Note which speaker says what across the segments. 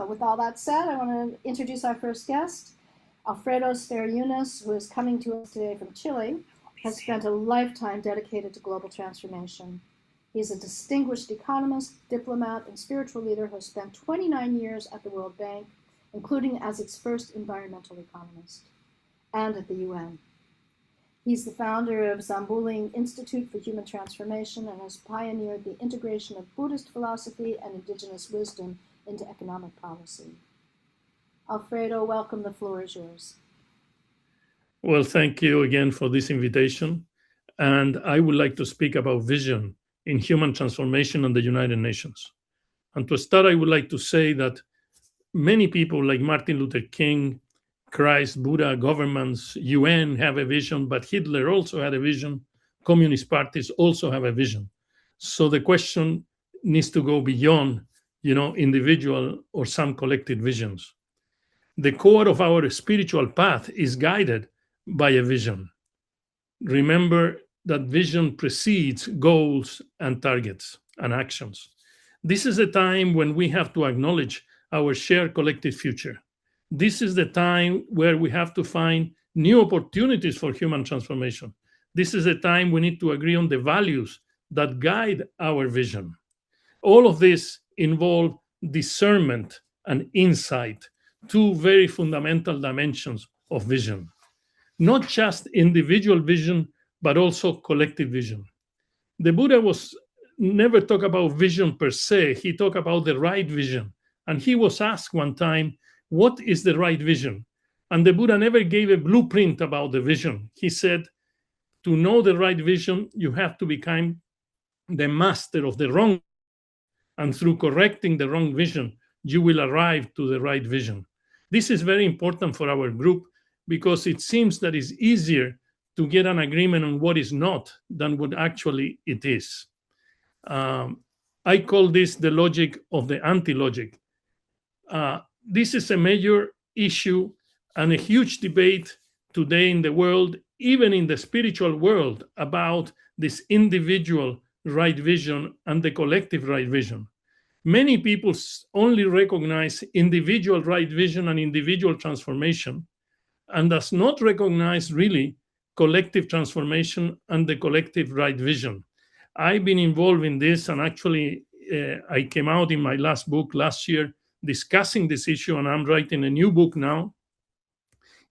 Speaker 1: So with all that said, I want to introduce our first guest. Alfredo Sfeir-Younis, who is coming to us today from Chile, has spent a lifetime dedicated to global transformation. He's a distinguished economist, diplomat, and spiritual leader who has spent 29 years at the World Bank, including as its first environmental economist, and at the UN. He's the founder of Zambuling Institute for Human Transformation and has pioneered the integration of Buddhist philosophy and indigenous wisdom into economic policy. Alfredo, welcome. The floor is yours.
Speaker 2: Well, thank you again for this invitation. And I would like to speak about vision in human transformation and the United Nations. And to start, I would like to say that many people like Martin Luther King, Christ, Buddha, governments, UN have a vision, but Hitler also had a vision. Communist parties also have a vision. So the question needs to go beyond, individual or some collective visions. The core of our spiritual path is guided by a vision. Remember that vision precedes goals and targets and actions. This is a time when we have to acknowledge our shared collective future. This is the time where we have to find new opportunities for human transformation. This is a time we need to agree on the values that guide our vision. All of this involves discernment and insight, two very fundamental dimensions of vision. Not just individual vision, but also collective vision. The Buddha was never talk about vision per se. He talked about the right vision. And he was asked one time, what is the right vision? And the Buddha never gave a blueprint about the vision. He said, to know the right vision, you have to become the master of the wrong. And through correcting the wrong vision, you will arrive to the right vision. This is very important for our group because it seems that it's easier to get an agreement on what is not than what actually it is. I call this the logic of the anti-logic. This is a major issue and a huge debate today in the world, even in the spiritual world, about this individual right vision and the collective right vision. Many people only recognize individual right vision and individual transformation and does not recognize really collective transformation and the collective right vision. I've been involved in this, and actually I came out in my last book last year discussing this issue, and I'm writing a new book now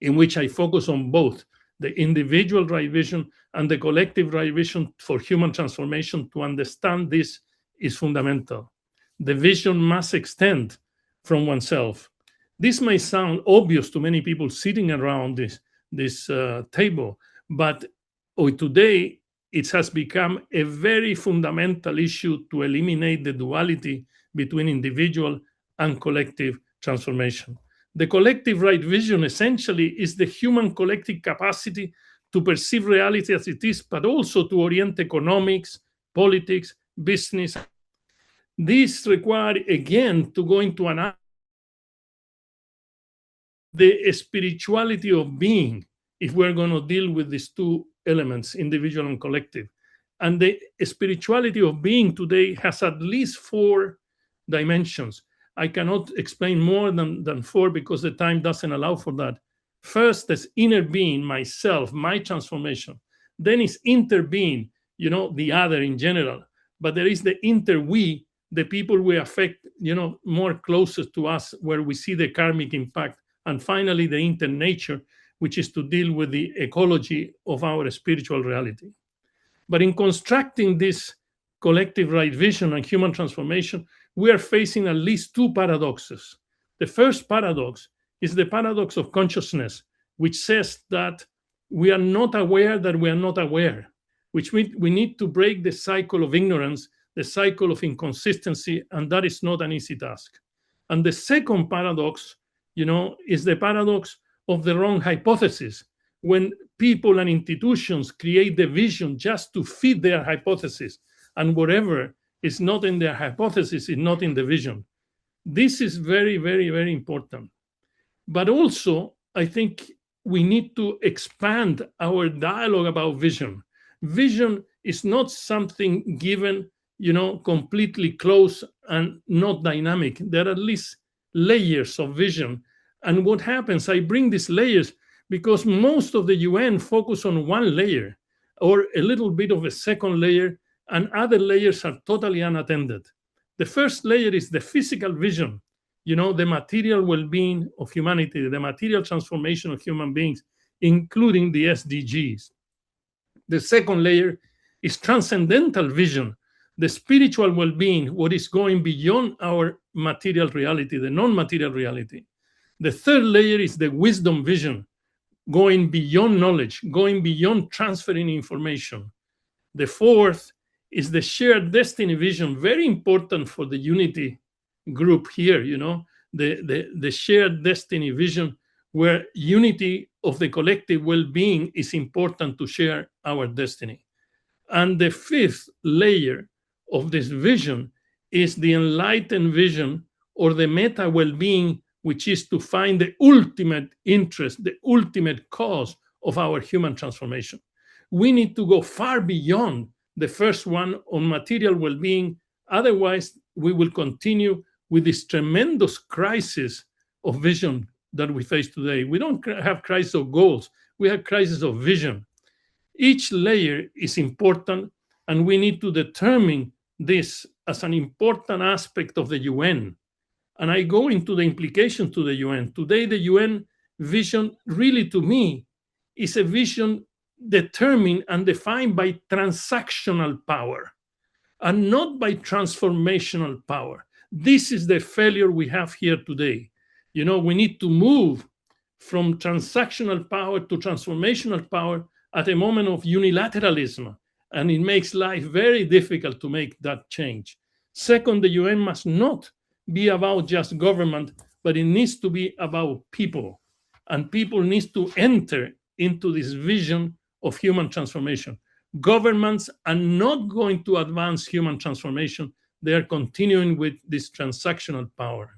Speaker 2: in which I focus on both the individual right vision and the collective right vision for human transformation. To understand this is fundamental. The vision must extend from oneself. This may sound obvious to many people sitting around this table, but today it has become a very fundamental issue to eliminate the duality between individual and collective transformation. The collective right vision essentially is the human collective capacity to perceive reality as it is, but also to orient economics, politics, business. This requires, again, to go into the spirituality of being, if we're going to deal with these two elements, individual and collective. And the spirituality of being today has at least 4 dimensions. I cannot explain more than 4 because the time doesn't allow for that. First, there's inner being, myself, my transformation. Then is interbeing, the other in general. But there is the inter-we, the people we affect, more closest to us, where we see the karmic impact. And finally, the inter-nature, which is to deal with the ecology of our spiritual reality. But in constructing this collective right vision and human transformation, we are facing at least 2 paradoxes. The first paradox is the paradox of consciousness, which says that we are not aware that we are not aware, which we need to break the cycle of ignorance, the cycle of inconsistency, and that is not an easy task. And the second paradox, is the paradox of the wrong hypothesis, when people and institutions create the vision just to fit their hypothesis, and whatever is not in their hypothesis is not in the vision. This is very, very, very important. But also, I think we need to expand our dialogue about vision. Vision is not something given, completely close and not dynamic. There are at least layers of vision. And what happens, I bring these layers because most of the UN focus on one layer or a little bit of a second layer, and other layers are totally unattended. The first layer is the physical vision, the material well-being of humanity, the material transformation of human beings, including the SDGs. The second layer is transcendental vision, the spiritual well-being, what is going beyond our material reality, the non-material reality. The third layer is the wisdom vision, going beyond knowledge, going beyond transferring information. The fourth is the shared destiny vision, very important for the unity group here, the shared destiny vision, where unity of the collective well-being is important to share our destiny. And the fifth layer of this vision is the enlightened vision, or the meta well-being, which is to find the ultimate interest, the ultimate cause of our human transformation. We need to go far beyond the first one on material well-being. Otherwise, we will continue with this tremendous crisis of vision that we face today. We don't have crisis of goals. We have crisis of vision. Each layer is important, and we need to determine this as an important aspect of the UN. And I go into the implications to the UN. Today, the UN vision, really to me, is a vision determined and defined by transactional power and not by transformational power. This is the failure we have here today. We need to move from transactional power to transformational power at a moment of unilateralism, and it makes life very difficult to make that change. Second, the UN must not be about just government, but it needs to be about people, and people need to enter into this vision of human transformation. Governments are not going to advance human transformation. They are continuing with this transactional power.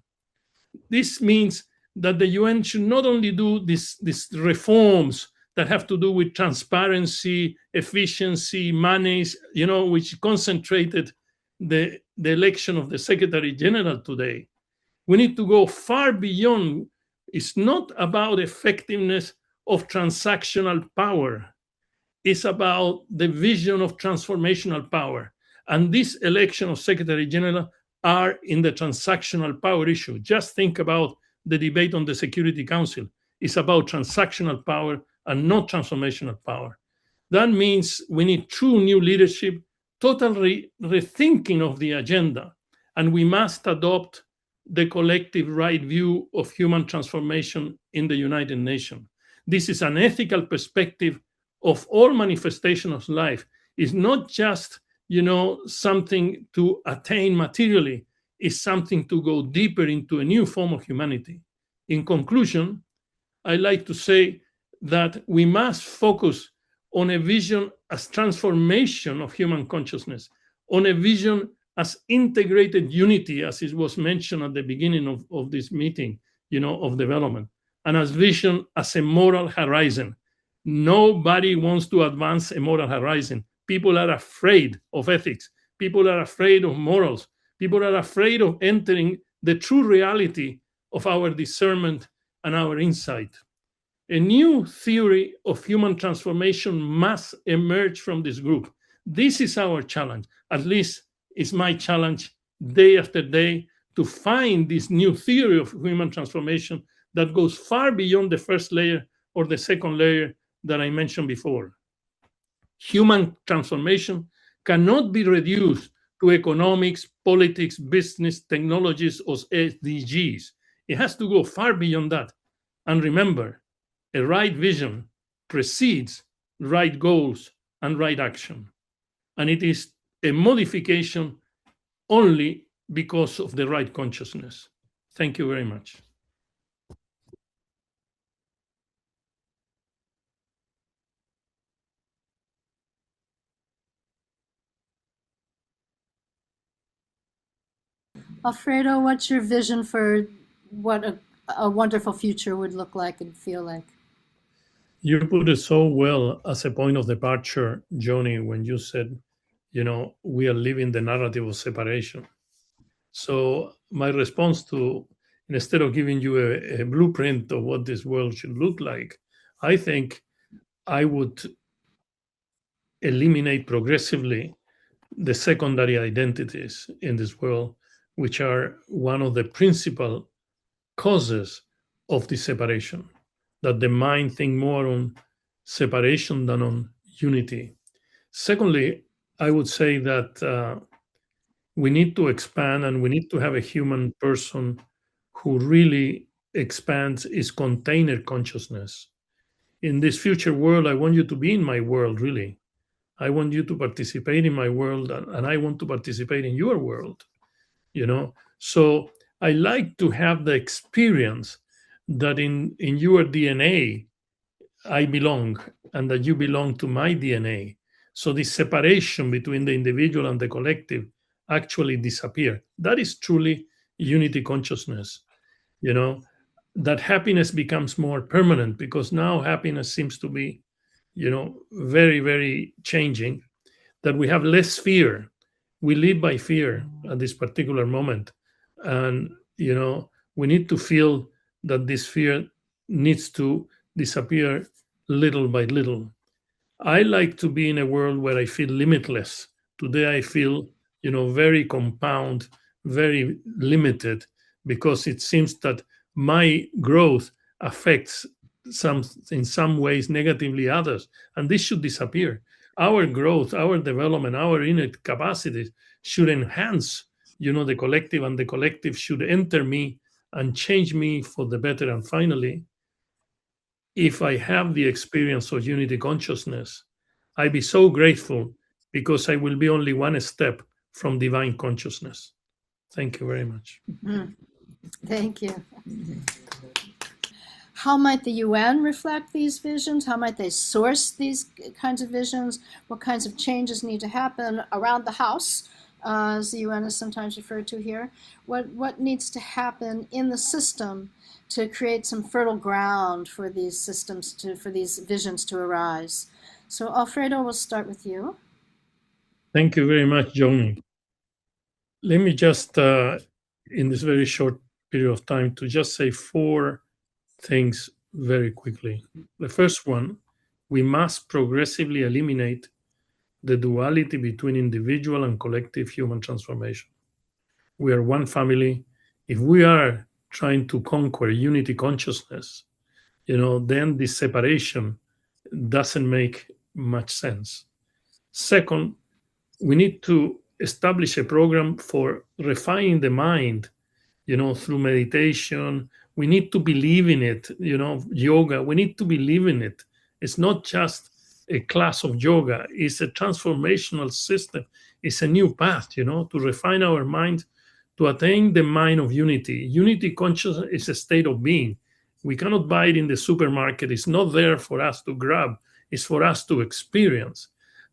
Speaker 2: This means that the UN should not only do these reforms that have to do with transparency, efficiency, monies, which concentrated the election of the Secretary General today. We need to go far beyond. It's not about effectiveness of transactional power. It's about the vision of transformational power. And this election of Secretary General are in the transactional power issue. Just think about the debate on the Security Council. It's about transactional power and not transformational power. That means we need true new leadership, total rethinking of the agenda, and we must adopt the collective right view of human transformation in the United Nations. This is an ethical perspective of all manifestation of life. It's not just, something to attain materially. It's something to go deeper into a new form of humanity. In conclusion, I like to say that we must focus on a vision as transformation of human consciousness, on a vision as integrated unity, as it was mentioned at the beginning of this meeting, of development, and as vision as a moral horizon. Nobody wants to advance a moral horizon. People are afraid of ethics. People are afraid of morals. People are afraid of entering the true reality of our discernment and our insight. A new theory of human transformation must emerge from this group. This is our challenge. At least it's my challenge day after day to find this new theory of human transformation that goes far beyond the first layer or the second layer that I mentioned before. Human transformation cannot be reduced to economics, politics, business, technologies, or SDGs. It has to go far beyond that. And remember, a right vision precedes right goals and right action. And it is a modification only because of the right consciousness. Thank you very much.
Speaker 1: Alfredo, what's your vision for what a wonderful future would look like and feel like?
Speaker 2: You put it so well as a point of departure, Joni, when you said, we are living the narrative of separation. So my response to instead of giving you a blueprint of what this world should look like, I think I would eliminate progressively the secondary identities in this world, which are one of the principal causes of the separation, that the mind think more on separation than on unity. Secondly, I would say that we need to expand, and we need to have a human person who really expands his container consciousness. In this future world, I want you to be in my world, really. I want you to participate in my world, and I want to participate in your world, you know? So I like to have the experience that in your DNA, I belong, and that you belong to my DNA. So this separation between the individual and the collective actually disappear. That is truly unity consciousness, you know, that happiness becomes more permanent, because now happiness seems to be, very, very changing, that we have less fear. We live by fear at this particular moment. And, we need to feel that this fear needs to disappear little by little. I like to be in a world where I feel limitless. Today I feel, very compound, very limited, because it seems that my growth affects some in some ways negatively others, and this should disappear. Our growth, our development, our innate capacities should enhance, the collective, and the collective should enter me and change me for the better. And finally, if I have the experience of unity consciousness, I be so grateful, because I will be only one step from divine consciousness. Thank you very much.
Speaker 1: Mm. Thank you. How might the UN reflect these visions? How might they source these kinds of visions? What kinds of changes need to happen around the house, as the UN is sometimes referred to here? What needs to happen in the system to create some fertile ground for these systems, for these visions to arise? So Alfredo, we'll start with you.
Speaker 2: Thank you very much, Joni. Let me just, in this very short period of time, to just say 4 things very quickly. The first one, we must progressively eliminate the duality between individual and collective human transformation. We are one family. If we are trying to conquer unity consciousness, then this separation doesn't make much sense. Second, we need to establish a program for refining the mind, through meditation. We need to believe in it, yoga. We need to believe in it. It's not just a class of yoga, it's a transformational system. It's a new path, to refine our mind, to attain the mind of unity. Unity consciousness is a state of being. We cannot buy it in the supermarket. It's not there for us to grab, it's for us to experience.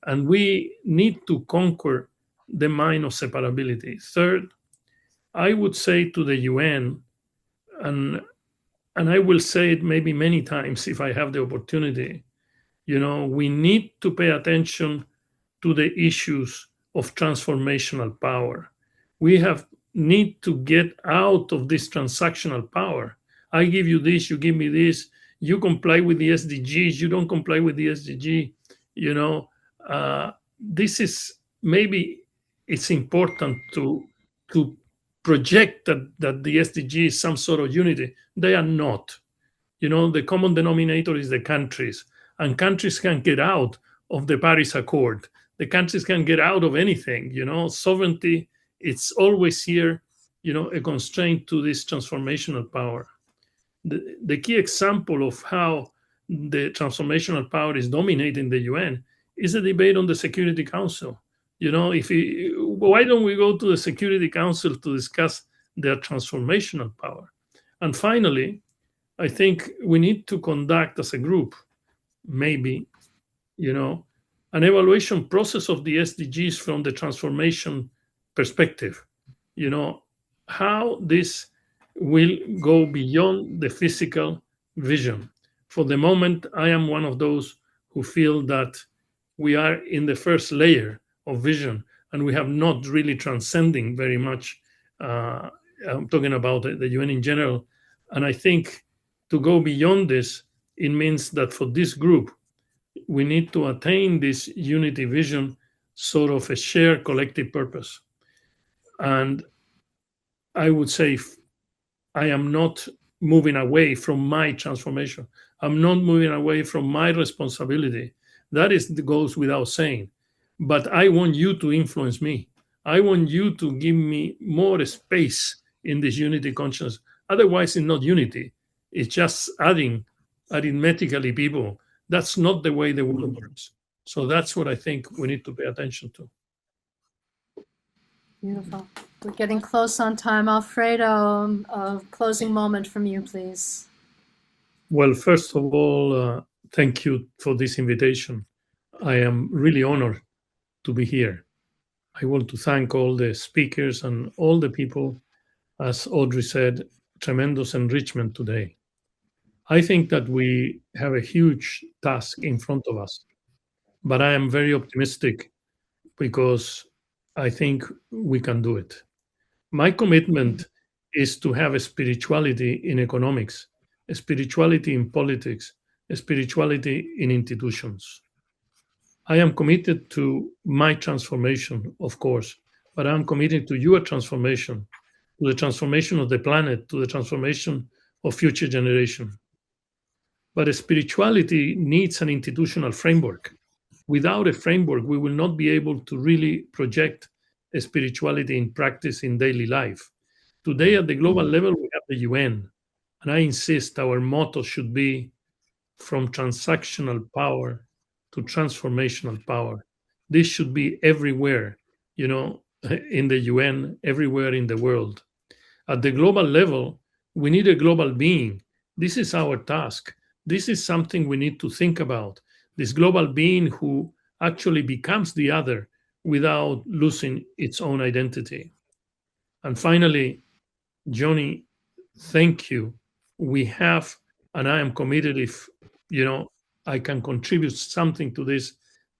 Speaker 2: And we need to conquer the mind of separability. Third, I would say to the UN, and I will say it maybe many times if I have the opportunity, we need to pay attention to the issues of transformational power. We need to get out of this transactional power. I give you this, you give me this, you comply with the SDGs, you don't comply with the SDG. This is, maybe it's important to project that the SDG is some sort of unity. They are not. The common denominator is the countries, and countries can get out of the Paris Accord. The countries can get out of anything. Sovereignty, it's always here, a constraint to this transformational power. The key example of how the transformational power is dominating the UN is a debate on the Security Council. Why don't we go to the Security Council to discuss their transformational power? And finally, I think we need to conduct as a group, maybe, an evaluation process of the SDGs from the transformation perspective. How this will go beyond the physical vision. For the moment, I am one of those who feel that we are in the first layer of vision, and we have not really transcending very much I'm talking about the UN in general. And I think to go beyond this, it means that for this group, we need to attain this unity vision, sort of a shared collective purpose. And I would say I am not moving away from my transformation. I'm not moving away from my responsibility. That goes without saying. But I want you to influence me. I want you to give me more space in this unity consciousness. Otherwise, it's not unity. It's just adding arithmetically people. That's not the way the world works. So that's what I think we need to pay attention to.
Speaker 1: Beautiful. We're getting close on time. Alfredo, a closing moment from you, please.
Speaker 2: Well, first of all, thank you for this invitation. I am really honored to be here. I want to thank all the speakers and all the people, as Audrey said, tremendous enrichment today. I think that we have a huge task in front of us, but I am very optimistic because I think we can do it. My commitment is to have a spirituality in economics, a spirituality in politics, a spirituality in institutions. I am committed to my transformation, of course, but I'm committed to your transformation, to the transformation of the planet, to the transformation of future generation. But a spirituality needs an institutional framework. Without a framework, we will not be able to really project a spirituality in practice in daily life. Today, at the global level, we have the UN, and I insist our motto should be from transactional power to transformational power. This should be everywhere, in the UN, everywhere in the world. At the global level, we need a global being. This is our task. This is something we need to think about. This global being who actually becomes the other without losing its own identity. And finally, Joni, thank you. We have, and I am committed if, I can contribute something to this,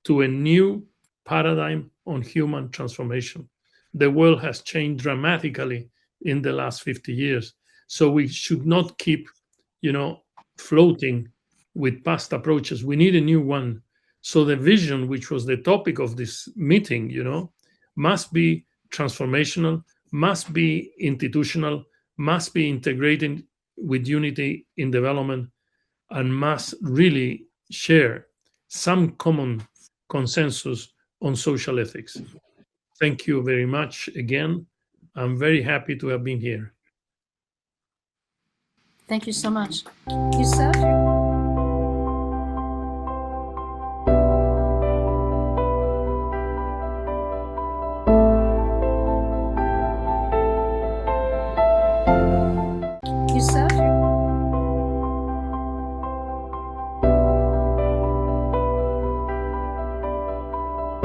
Speaker 2: to a new paradigm on human transformation. The world has changed dramatically in the last 50 years. So we should not keep, floating with past approaches. We need a new one. So the vision, which was the topic of this meeting, must be transformational, must be institutional, must be integrated with unity in development, and must really share some common consensus on social ethics. Thank you very much again. I'm very happy to have been here.
Speaker 1: Thank you so much. Youssef?